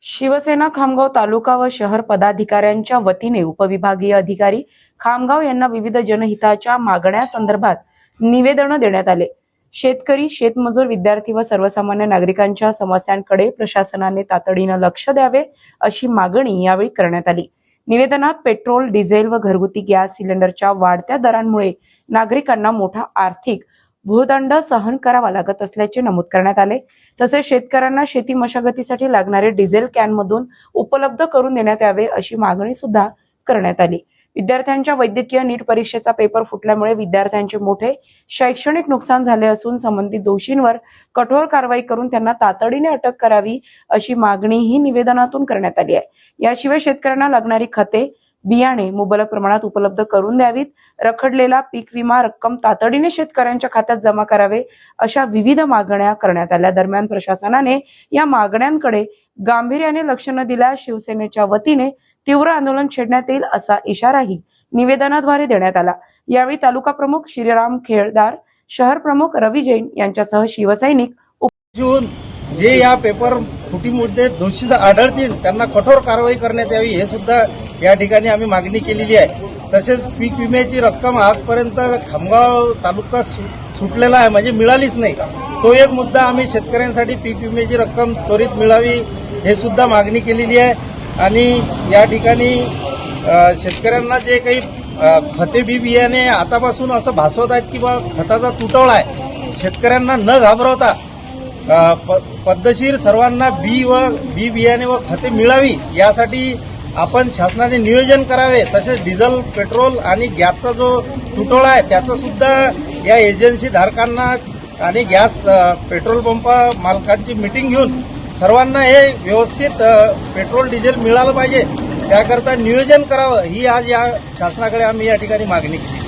शिवसेना खामगाव तालुका व शहर पदाधिकाऱ्यांच्या वतीने उपविभागीय अधिकारी खामगाव यांना विविध जनहिताच्या मागण्यांसंदर्भात निवेदन देण्यात आले। शेतकरी, शेतमजूर, विद्यार्थी व सर्वसामान्य नागरिकांच्या समस्यांकडे प्रशासनाने तातडीने लक्ष द्यावे अशी मागणी यावेळी करण्यात आली। निवेदनात पेट्रोल, डिझेल व घरगुती गॅस सिलेंडरच्या वाढत्या दरांमुळे नागरिकांना मोठा आर्थिक भूर्दंड सहन करावा लागत असल्याचे नमूद करण्यात आले। तसेच शेतकऱ्यांना शेती मशागतीसाठी लागणारे डिझेल कॅनमधून उपलब्ध करून देण्यात यावे अशी मागणी सुद्धा करण्यात आली। विद्यार्थ्यांच्या वैद्यकीय नीट परीक्षेचा पेपर फुटल्यामुळे विद्यार्थ्यांचे मोठे शैक्षणिक नुकसान झाले असून संबंधित दोषींवर कठोर कारवाई करून त्यांना तातडीने अटक करावी अशी मागणीही निवेदनातून करण्यात आली आहे। याशिवाय शेतकऱ्यांना लागणारी खते, बियाणे मुबलक प्रमाणात उपलब्ध करून द्यावीत, रखडलेला पीक विमा रक्कम तातडीने शेतकऱ्यांच्या खात्यात जमा करावे अशा विविध मागण्या करण्यात आल्या। दरम्यान प्रशासनाने या मागण्यांकडे गांभीर्याने लक्ष न दिल्यास शिवसेनेच्या वतीने तीव्र आंदोलन छेडण्यात येईल असा इशाराही निवेदनाद्वारे देण्यात आला। यावेळी तालुका प्रमुख श्रीराम खेळदार, शहर प्रमुख रवी जैन यांच्यासह शिवसैनिक जे या पेपर फुटीमध्ये दोषी आढळतील त्यांना कठोर कारवाई करण्यात यावी हे सुद्धा या ठिकाणी आम्ही मागणी केलेली आहे। तसेच पीक विम्याची रक्कम आजपर्यंत खामगाव तालुका सुटलेला आहे, म्हणजे मिळालीच नाही। तो एक मुद्दा आम्ही शेतकऱ्यांसाठी पीक विम्याची रक्कम त्वरित मिळावी हे सुद्धा मागणी केलेली आहे। आणि या ठिकाणी शेतकऱ्यांना जे काही खते बी बियाणे आतापासून असं भासवत आहेत की बा खताचा तुटवडा आहे, शेतकऱ्यांना न घाबरवता पद्धतशीर सर्वांना बी बियाणे व खते मिळावी यासाठी आपण शासनाने नियोजन करावे। तसेच डिझेल, पेट्रोल आणि गॅसचा जो तुटवडा आहे त्याचा सुद्धा या एजन्सी धारकांना आणि गॅस पेट्रोल पंप मालकांची मीटिंग घेऊन सर्वांना हे व्यवस्थित पेट्रोल डिझेल मिळालं पाहिजे, त्याकरता नियोजन करावं ही आज या शासनाकडे आम्ही या ठिकाणी मागणी केली।